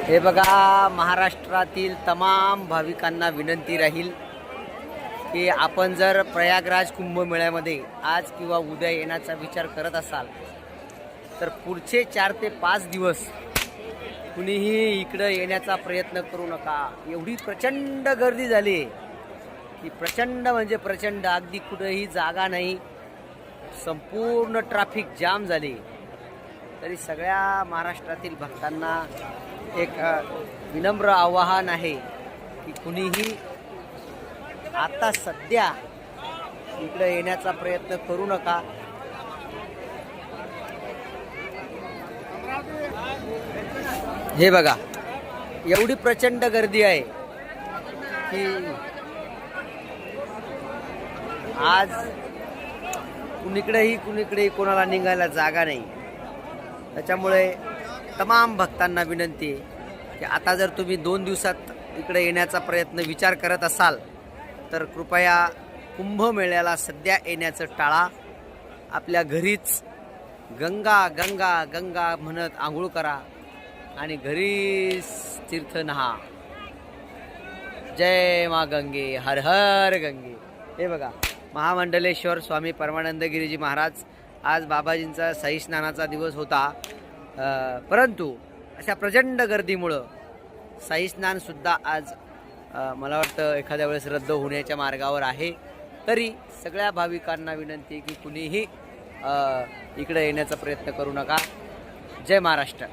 हे बघा, महाराष्ट्रातील तमाम भाविकांना विनंती राहील की आपण जर प्रयागराज कुंभमेळ्यामध्ये आज किंवा उद्या येण्याचा विचार करत असाल तर पुढचे 4 ते 5 दिवस कुणीही इकडं येण्याचा प्रयत्न करू नका। एवढी प्रचंड गर्दी झाली की प्रचंड म्हणजे प्रचंड, अगदी कुठेही जागा नाही, संपूर्ण ट्रॅफिक जाम झाली। तरी सगळ्या महाराष्ट्रातील भक्तांना एक विनम्र आवाहन आहे की कुणीही आता सध्या इकडे येण्याचा प्रयत्न करू नका। हे बघा, एवढी प्रचंड गर्दी आहे की आज कुणीकडेही कोणाला निघायला जागा नाही। त्याच्यामुळे तमाम भक्तांना विनंती आहे की आता जर तुम्ही 2 दिवसात इकडे येण्याचा विचार करत असाल तर कृपया कुंभमेळ्याला सध्या येण्याचं टाळा। आपल्या घरीच गंगा गंगा गंगा म्हणत आंघोळ करा आणि घरीच तीर्थ नहा। जय मा गंगे, हर हर गंगे। हे बघा, महामंडलेश्वर स्वामी परमानंद गिरीजी महाराज, आज बाबाजींचा शाही स्नानाचा दिवस होता, परंतु अशा प्रचंड गर्दीमुळं शाही स्नानसुद्धा आज मला वाटतं एखाद्या वेळेस रद्द होण्याच्या मार्गावर आहे। तरी सगळ्या भाविकांना विनंती की कुणीही इकडे येण्याचा प्रयत्न करू नका। जय महाराष्ट्र।